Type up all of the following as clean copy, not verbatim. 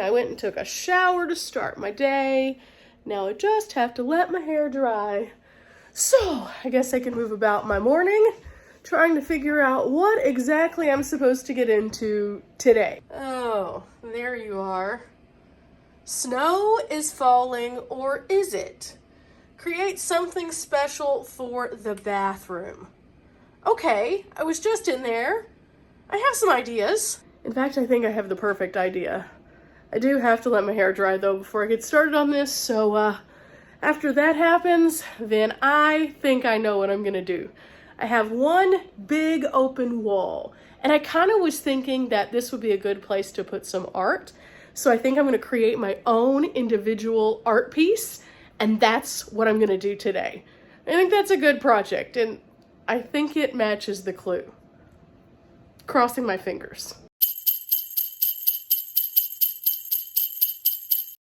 I went and took a shower to start my day. Now I just have to let my hair dry. So I guess I can move about my morning, trying to figure out what exactly I'm supposed to get into today. Oh, there you are. Snow is falling, or is it? Create something special for the bathroom. Okay, I was just in there. I have some ideas. In fact, I think I have the perfect idea. I do have to let my hair dry though before I get started on this, so after that happens, then I think I know what I'm gonna do. I have one big open wall, and I kind of was thinking that this would be a good place to put some art. So I think I'm gonna create my own individual art piece, and that's what I'm gonna do today. I think that's a good project, and I think it matches the clue. Crossing my fingers.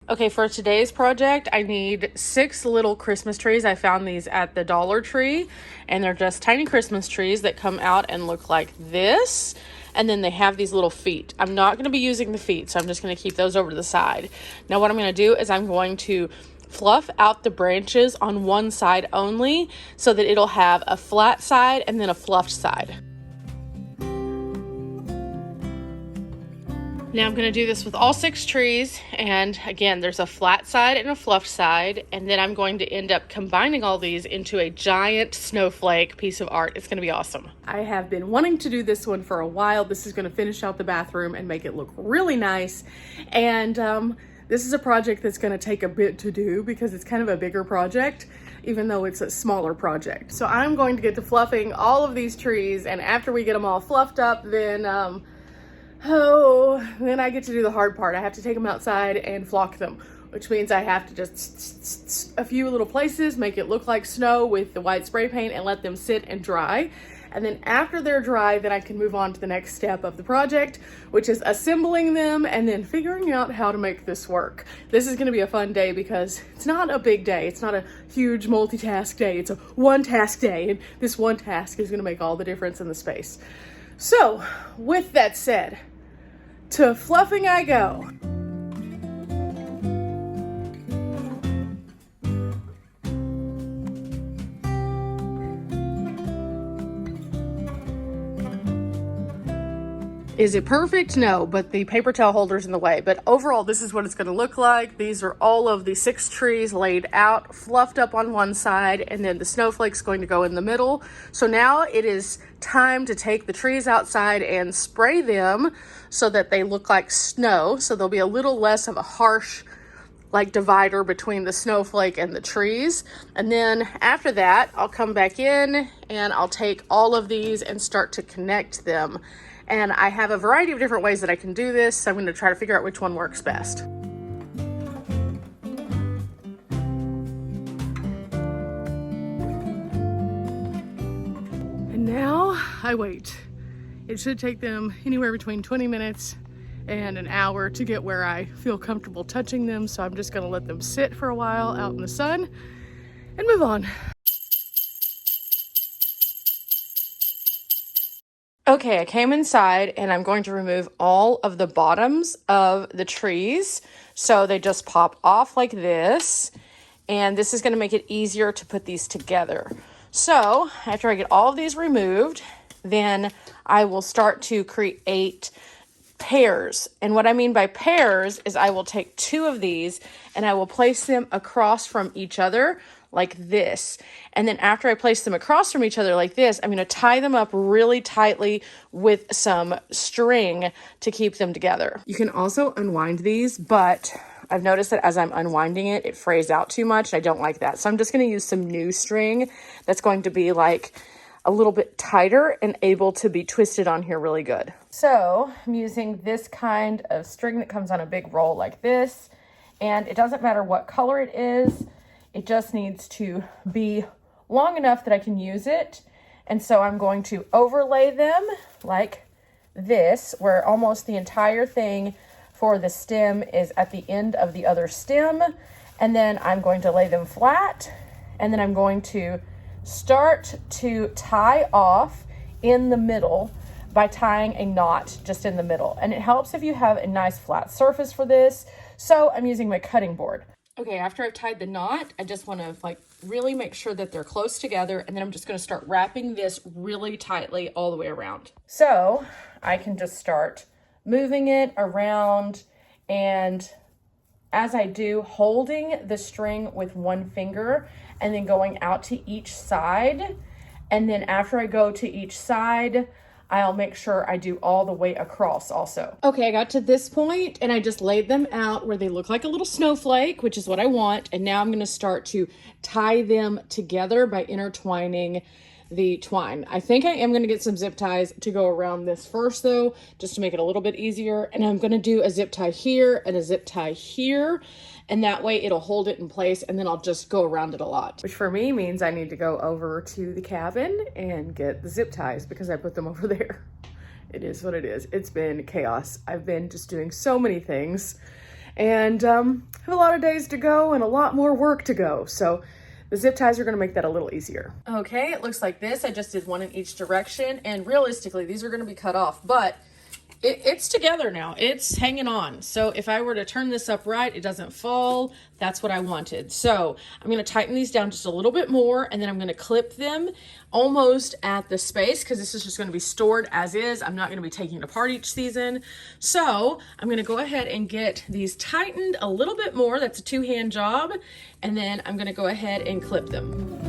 Okay, for today's project, I need 6 little Christmas trees. I found these at the Dollar Tree, and they're just tiny Christmas trees that come out and look like this. And then they have these little feet. I'm not going to be using the feet, so I'm just going to keep those over to the side. Now what I'm going to do is I'm going to fluff out the branches on one side only so that it'll have a flat side and then a fluffed side. Now I'm going to do this with all 6 trees, and again there's a flat side and a fluffed side, and then I'm going to end up combining all these into a giant snowflake piece of art. It's going to be awesome. I have been wanting to do this one for a while. This is going to finish out the bathroom and make it look really nice, and this is a project that's going to take a bit to do because it's kind of a bigger project, even though it's a smaller project. So I'm going to get to fluffing all of these trees, and after we get them all fluffed up, then then I get to do the hard part. I have to take them outside and flock them, which means I have to just a few little places, make it look like snow with the white spray paint and let them sit and dry. And then after they're dry, then I can move on to the next step of the project, which is assembling them and then figuring out how to make this work. This is gonna be a fun day because it's not a big day. It's not a huge multitask day. It's a one task day, and this one task is gonna make all the difference in the space. So with that said, to fluffing I go. Is it perfect? No, but the paper towel holder's in the way. But overall, this is what it's gonna look like. These are all of the 6 trees laid out, fluffed up on one side, and then the snowflake's going to go in the middle. So now it is time to take the trees outside and spray them so that they look like snow. So there'll be a little less of a harsh like divider between the snowflake and the trees. And then after that, I'll come back in and I'll take all of these and start to connect them. And I have a variety of different ways that I can do this, so I'm going to try to figure out which one works best. And now I wait. It should take them anywhere between 20 minutes and an hour to get where I feel comfortable touching them, so I'm just going to let them sit for a while out in the sun and move on. Okay, I came inside and I'm going to remove all of the bottoms of the trees so they just pop off like this, and this is going to make it easier to put these together. So after I get all of these removed, then I will start to create pairs. And what I mean by pairs is I will take 2 of these and I will place them across from each other like this. And then after I place them across from each other like this, I'm going to tie them up really tightly with some string to keep them together. You can also unwind these, but I've noticed that as I'm unwinding it, it frays out too much. I don't like that. So I'm just going to use some new string that's going to be like a little bit tighter and able to be twisted on here really good. So I'm using this kind of string that comes on a big roll like this, and it doesn't matter what color it is. It just needs to be long enough that I can use it. And so I'm going to overlay them like this, where almost the entire thing for the stem is at the end of the other stem. And then I'm going to lay them flat, and then I'm going to start to tie off in the middle by tying a knot just in the middle. And it helps if you have a nice flat surface for this. So I'm using my cutting board. Okay, after I've tied the knot, I just want to like really make sure that they're close together, and then I'm just going to start wrapping this really tightly all the way around. So I can just start moving it around, and as I do, holding the string with one finger and then going out to each side. And then after I go to each side, I'll make sure I do all the way across also. Okay, I got to this point and I just laid them out where they look like a little snowflake, which is what I want. And now I'm gonna start to tie them together by intertwining the twine. I think I am gonna get some zip ties to go around this first though, just to make it a little bit easier. And I'm gonna do a zip tie here and a zip tie here. And that way it'll hold it in place, and then I'll just go around it a lot. Which for me means I need to go over to the cabin and get the zip ties because I put them over there. It is what it is. It's been chaos. I've been just doing so many things and have a lot of days to go and a lot more work to go. So the zip ties are gonna make that a little easier. Okay, it looks like this. I just did one in each direction, and realistically, these are gonna be cut off, but it's together now. It's hanging on. So if I were to turn this upright, it doesn't fall. That's what I wanted. So I'm going to tighten these down just a little bit more, and then I'm going to clip them almost at the space because this is just going to be stored as is. I'm not going to be taking it apart each season. So I'm going to go ahead and get these tightened a little bit more. That's a two-hand job. And then I'm going to go ahead and clip them.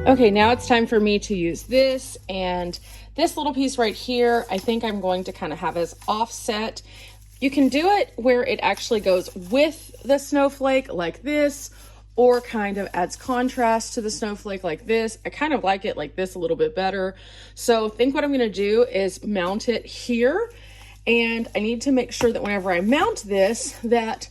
Okay, now it's time for me to use this, and this little piece right here, I think I'm going to kind of have as offset. You can do it where it actually goes with the snowflake like this, or kind of adds contrast to the snowflake like this. I kind of like it like this a little bit better. So I think what I'm gonna do is mount it here, and I need to make sure that whenever I mount this, that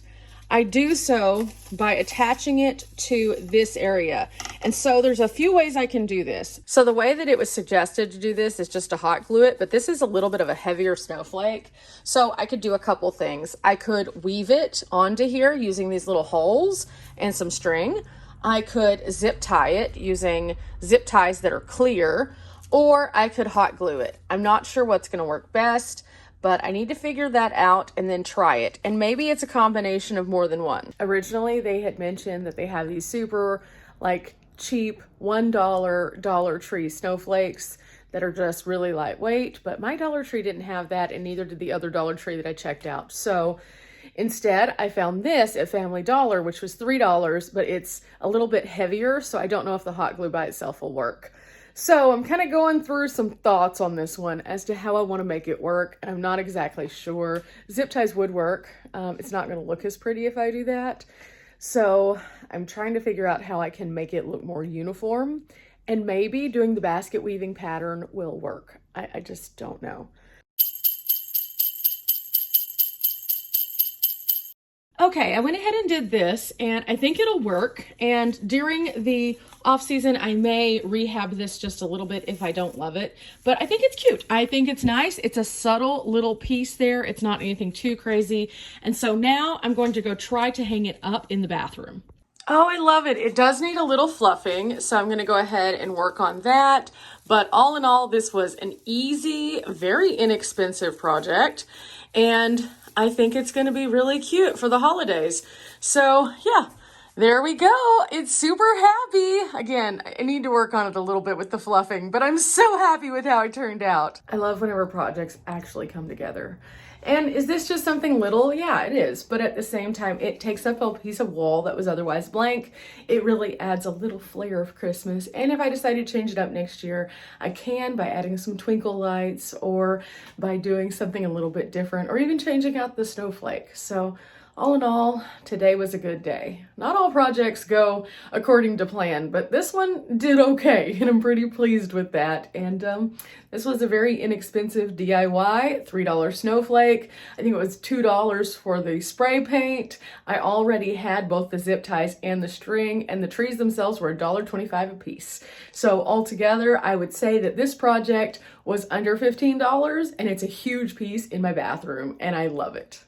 I do so by attaching it to this area. And so there's a few ways I can do this. So the way that it was suggested to do this is just to hot glue it, but this is a little bit of a heavier snowflake. So I could do a couple things. I could weave it onto here using these little holes and some string. I could zip tie it using zip ties that are clear, or I could hot glue it. I'm not sure what's gonna work best, but I need to figure that out and then try it. And maybe it's a combination of more than one. Originally, they had mentioned that they have these super like cheap $1 Dollar Tree snowflakes that are just really lightweight, but my Dollar Tree didn't have that, and neither did the other Dollar Tree that I checked out. So instead, I found this at Family Dollar, which was $3, but it's a little bit heavier, so I don't know if the hot glue by itself will work. So I'm kind of going through some thoughts on this one as to how I want to make it work, and I'm not exactly sure. Zip ties would work. It's not going to look as pretty if I do that. So I'm trying to figure out how I can make it look more uniform, and maybe doing the basket weaving pattern will work. I just don't know. Okay, I went ahead and did this, and I think it'll work. And during the off season, I may rehab this just a little bit if I don't love it, but I think it's cute. I think it's nice. It's a subtle little piece there. It's not anything too crazy. And so now I'm going to go try to hang it up in the bathroom. Oh, I love it. It does need a little fluffing, so I'm going to go ahead and work on that. But all in all, this was an easy, very inexpensive project, and I think it's going to be really cute for the holidays. So yeah, there we go. It's super happy. Again, I need to work on it a little bit with the fluffing, but I'm so happy with how it turned out. I love whenever projects actually come together. And is this just something little? Yeah, it is. But at the same time, it takes up a piece of wall that was otherwise blank. It really adds a little flair of Christmas. And if I decide to change it up next year, I can by adding some twinkle lights or by doing something a little bit different, or even changing out the snowflake. So all in all, today was a good day. Not all projects go according to plan, but this one did okay, and I'm pretty pleased with that. And this was a very inexpensive DIY, $3 snowflake. I think it was $2 for the spray paint. I already had both the zip ties and the string, and the trees themselves were $1.25 a piece. So altogether, I would say that this project was under $15, and it's a huge piece in my bathroom, and I love it.